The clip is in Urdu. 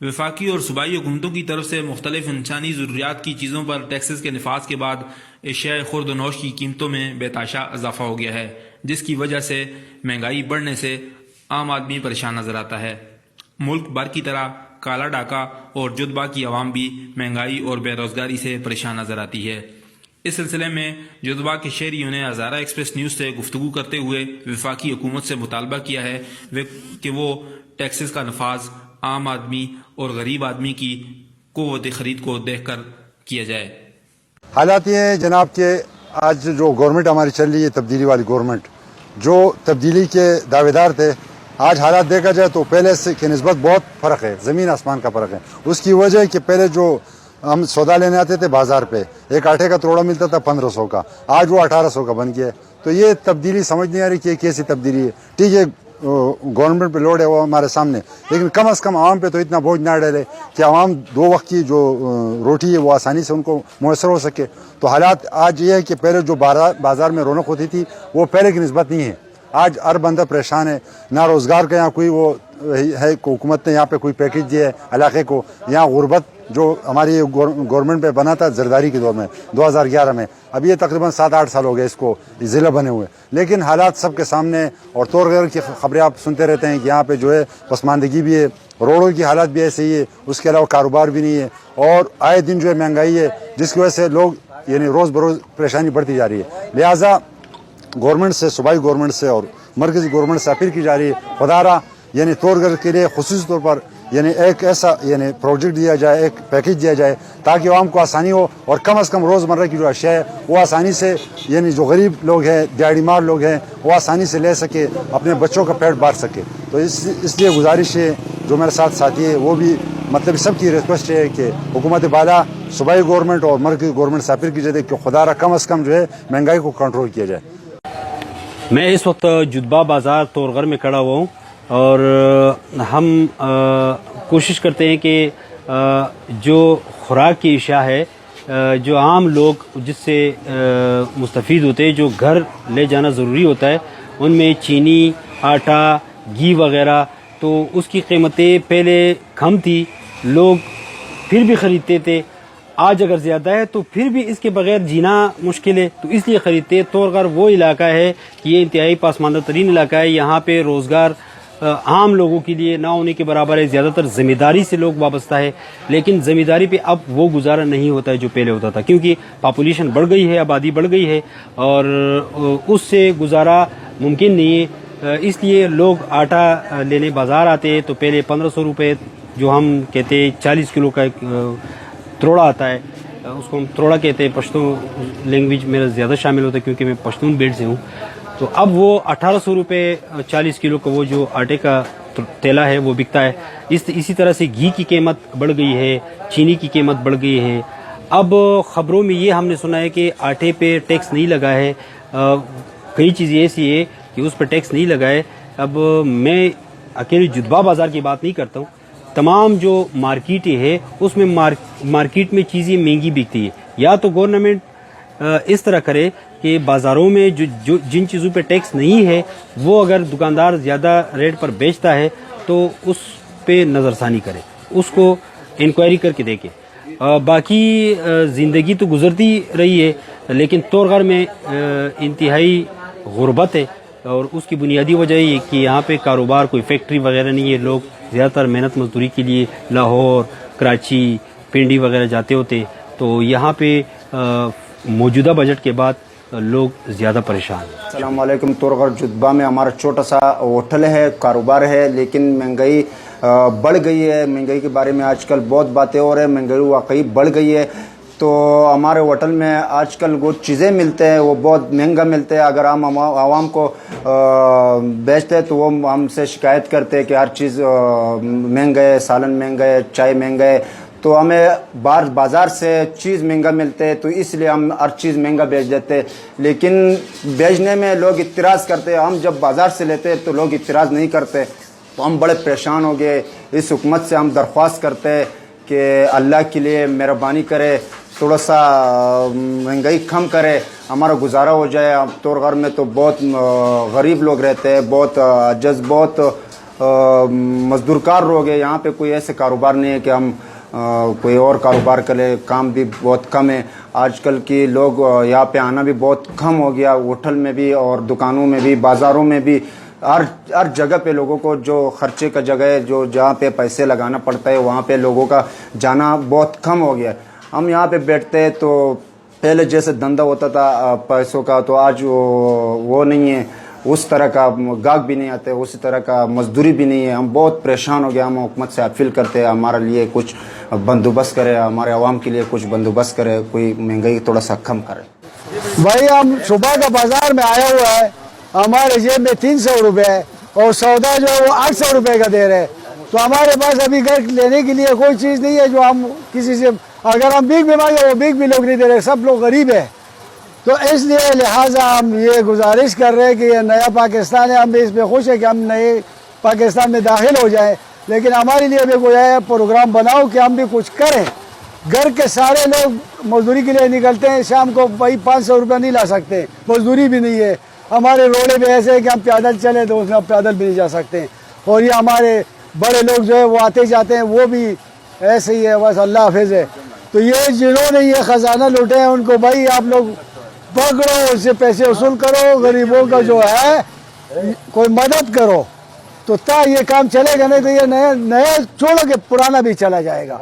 وفاقی اور صوبائی حکومتوں کی طرف سے مختلف انسانی ضروریات کی چیزوں پر ٹیکسز کے نفاذ کے بعد اشیاء خورد و نوش کی قیمتوں میں بے تحاشا اضافہ ہو گیا ہے، جس کی وجہ سے مہنگائی بڑھنے سے عام آدمی پریشان نظر آتا ہے۔ ملک بھر کی طرح کالا ڈاکہ اور جدباء کی عوام بھی مہنگائی اور بے روزگاری سے پریشان نظر آتی ہے۔ اس سلسلے میں جدباء کے شہریوں نے ہزارہ ایکسپریس نیوز سے گفتگو کرتے ہوئے وفاقی حکومت سے مطالبہ کیا ہے کہ وہ ٹیکسز کا نفاذ عام آدمی اور غریب آدمی کی قوت خرید کو دیکھ کر کیا جائے۔ حالات یہ ہیں جناب کہ آج جو گورنمنٹ ہماری چل رہی ہے، تبدیلی والی گورنمنٹ، جو تبدیلی کے دعوے دار تھے، آج حالات دیکھا جائے تو پہلے سے کی نسبت بہت فرق ہے، زمین آسمان کا فرق ہے۔ اس کی وجہ ہے کہ پہلے جو ہم سودا لینے آتے تھے بازار پہ، ایک آٹے کا توڑا ملتا تھا 1500 کا، آج وہ 1800 کا بن گیا ہے۔ تو یہ تبدیلی سمجھ نہیں آ رہی کہ یہ کیسی تبدیلی ہے۔ ٹھیک ہے، گورنمنٹ پہ لوڈ ہے وہ ہمارے سامنے، لیکن کم از کم عوام پہ تو اتنا بوجھ نہ ڈالے کہ عوام 2 وقت کی جو روٹی ہے وہ آسانی سے ان کو میسر ہو سکے۔ تو حالات آج یہ ہے کہ پہلے جو بازار میں رونق ہوتی تھی وہ پہلے کی نسبت نہیں ہے۔ آج ہر بندہ پریشان ہے، نہ روزگار کا یہاں کوئی وہ ہے، حکومت نے یہاں پہ کوئی پیکیج دیا ہے علاقے کو۔ یہاں غربت جو ہماری گورنمنٹ پہ بنا تھا زرداری کے دور میں 2011 میں، اب یہ تقریباً 7-8 سال ہو گئے اس کو ضلع بنے ہوئے، لیکن حالات سب کے سامنے۔ اور تورغر کی خبریں آپ سنتے رہتے ہیں کہ یہاں پہ جو ہے پسماندگی بھی ہے، روڈوں کی حالات بھی ایسے ہی ہے، اس کے علاوہ کاروبار بھی نہیں ہے، اور آئے دن جو ہے مہنگائی ہے جس کی وجہ سے لوگ یعنی روز بروز پریشانی بڑھتی جا رہی ہے۔ لہٰذا گورنمنٹ سے، صوبائی گورنمنٹ سے اور مرکزی گورنمنٹ سے اپیل کی جا رہی ہے، خدارہ یعنی تورغر کے لیے خصوصی طور پر یعنی ایک ایسا یعنی پروجیکٹ دیا جائے، ایک پیکیج دیا جائے تاکہ عوام کو آسانی ہو، اور کم از کم روزمرہ کی جو اشیاء ہے وہ آسانی سے یعنی جو غریب لوگ ہیں، دیہڑی مار لوگ ہیں، وہ آسانی سے لے سکے، اپنے بچوں کا پیٹ بھر سکے۔ تو اس لیے گزارش ہے، جو میرے ساتھ ساتھی ہے وہ بھی مطلب سب کی ریکویسٹ ہے کہ حکومت بالا، صوبائی گورنمنٹ اور مرکزی گورنمنٹ سے اپیل کی جائے کہ خدا را کم از کم جو ہے مہنگائی کو کنٹرول کیا جائے۔ میں اس وقت جدباء بازار تورغر میں کھڑا ہوا ہوں، اور ہم کوشش کرتے ہیں کہ جو خوراک کی اشیاء ہے، جو عام لوگ جس سے مستفید ہوتے ہیں، جو گھر لے جانا ضروری ہوتا ہے، ان میں چینی، آٹا، گھی وغیرہ، تو اس کی قیمتیں پہلے کم تھی، لوگ پھر بھی خریدتے تھے۔ آج اگر زیادہ ہے تو پھر بھی اس کے بغیر جینا مشکل ہے، تو اس لیے خریدتے۔ تورغر وہ علاقہ ہے کہ یہ انتہائی پسماندہ ترین علاقہ ہے، یہاں پہ روزگار عام لوگوں کے لیے نہ ہونے کے برابر ہے، زیادہ تر زمینداری سے لوگ وابستہ ہے، لیکن زمینداری پہ اب وہ گزارا نہیں ہوتا ہے جو پہلے ہوتا تھا، کیونکہ پاپولیشن بڑھ گئی ہے، آبادی بڑھ گئی ہے، اور اس سے گزارا ممکن نہیں ہے۔ اس لیے لوگ آٹا لینے بازار آتے ہیں تو پہلے 1500 روپے، جو ہم کہتے ہیں 40 کلو کا ایک تروڑا آتا ہے، اس کو ہم تروڑا کہتے ہیں، پشتو لینگویج میرا زیادہ شامل ہوتا ہے کیونکہ میں پشتون بیلٹ سے ہوں، تو اب وہ 1800 روپے 40 کلو کا وہ جو آٹے کا تیلا ہے وہ بکتا ہے۔ اسی طرح سے گھی کی قیمت بڑھ گئی ہے، چینی کی قیمت بڑھ گئی ہے۔ اب خبروں میں یہ ہم نے سنا ہے کہ آٹے پہ ٹیکس نہیں لگا ہے، کئی چیزیں ایسی ہے کہ اس پہ ٹیکس نہیں لگا ہے۔ اب میں اکیلے جدباء بازار کی بات نہیں کرتا ہوں، تمام جو مارکیٹیں ہے اس میں مارکیٹ میں چیزیں مہنگی بکتی ہے۔ یا تو گورنمنٹ اس طرح کرے کہ بازاروں میں جو جن چیزوں پہ ٹیکس نہیں ہے، وہ اگر دکاندار زیادہ ریٹ پر بیچتا ہے تو اس پہ نظر ثانی کرے، اس کو انکوائری کر کے دیکھے۔ باقی زندگی تو گزرتی رہی ہے، لیکن تورغر میں انتہائی غربت ہے، اور اس کی بنیادی وجہ یہ کہ یہاں پہ کاروبار، کوئی فیکٹری وغیرہ نہیں ہے، لوگ زیادہ تر محنت مزدوری کے لیے لاہور، کراچی، پنڈی وغیرہ جاتے ہوتے، تو یہاں پہ موجودہ بجٹ کے بعد لوگ زیادہ پریشان ہیں۔ السلام علیکم۔ تورغر جدباء میں ہمارا چھوٹا سا ہوٹل ہے، کاروبار ہے، لیکن مہنگائی بڑھ گئی ہے۔ مہنگائی کے بارے میں آج کل بہت باتیں ہو رہی ہیں، مہنگائی واقعی بڑھ گئی ہے۔ تو ہمارے ہوٹل میں آج کل وہ چیزیں ملتے ہیں وہ بہت مہنگا ملتے ہیں۔ اگر ہم عوام کو بیچتے ہیں تو وہ ہم سے شکایت کرتے ہیں کہ ہر چیز مہنگا ہے، سالن مہنگا ہے، چائے مہنگا ہے، تو ہمیں باہر بازار سے چیز مہنگا ملتے ہے، تو اس لیے ہم ہر چیز مہنگا بیچ دیتے ہیں۔ لیکن بیچنے میں لوگ اعتراض کرتے ہیں، ہم جب بازار سے لیتے ہیں تو لوگ اعتراض نہیں کرتے، تو ہم بڑے پریشان ہو گئے۔ اس حکومت سے ہم درخواست کرتے ہیں کہ اللہ کے لیے مہربانی کرے، تھوڑا سا مہنگائی کم کرے، ہمارا گزارا ہو جائے۔ اب تورغر میں تو بہت غریب لوگ رہتے ہیں، بہت عجز، بہت مزدور کار لوگ ہیں، یہاں پہ کوئی ایسے کاروبار نہیں ہے کہ ہم کوئی اور کاروبار کریں، کام بھی بہت کم ہے. آج کل کی لوگ یہاں پہ آنا بھی بہت کم ہو گیا، ہوٹل میں بھی اور دکانوں میں بھی، بازاروں میں بھی، ہر جگہ پہ لوگوں کو جو خرچے کا جگہ ہے، جو جہاں پہ پیسے لگانا پڑتا ہے، وہاں پہ لوگوں کا جانا بہت کم ہو گیا. ہم یہاں پہ بیٹھتے ہیں تو پہلے جیسے دھندا ہوتا تھا پیسوں کا، تو آج وہ نہیں ہے، اس طرح کا گاہک بھی نہیں آتے، اسی طرح کا مزدوری بھی نہیں ہے. ہم بہت پریشان ہو گیا. ہم حکومت سے اپیل کرتے ہیں ہمارے لیے کچھ بندوبست کرے، ہمارے عوام کے لیے کچھ بندوبست کرے، کوئی مہنگائی تھوڑا سا کم کرے. بھائی ہم صبح کا بازار میں آیا ہوا ہے، ہمارے جیب میں 300 روپے ہے اور سودا جو ہے وہ 800 روپے کا دے رہے، تو ہمارے پاس ابھی گھر لینے کے لیے کوئی چیز نہیں ہے جو ہم کسی سے، اگر ہم بھیک بھی مانگے وہ بھیک بھی لوگ نہیں دے رہے، سب لوگ غریب ہیں. تو اس لیے لہٰذا ہم یہ گزارش کر رہے ہیں کہ یہ نیا پاکستان ہے، ہم بھی اس پہ خوش ہیں کہ ہم نئے پاکستان میں داخل ہو جائیں، لیکن ہمارے لیے بھی کوئی ہے پروگرام بناؤ کہ ہم بھی کچھ کریں. گھر کے سارے لوگ مزدوری کے لیے نکلتے ہیں، شام کو بھائی 500 روپے نہیں لا سکتے، مزدوری بھی نہیں ہے. ہمارے روڈے بھی ایسے ہے کہ ہم پیدل چلیں تو اس میں پیدل بھی نہیں جا سکتے، اور یہ ہمارے بڑے لوگ جو ہے وہ آتے جاتے ہیں، وہ بھی ایسے ہی ہے، بس اللہ حافظ ہے. تو یہ جنہوں نے یہ خزانہ لوٹے ہیں ان کو بھائی آپ لوگ پکڑو، اس سے پیسے وصول کرو، غریبوں کا جو ہے کوئی مدد کرو، تو تا یہ کام چلے گا. نہیں تو یہ نیا چھوڑو کہ پرانا بھی چلا جائے گا.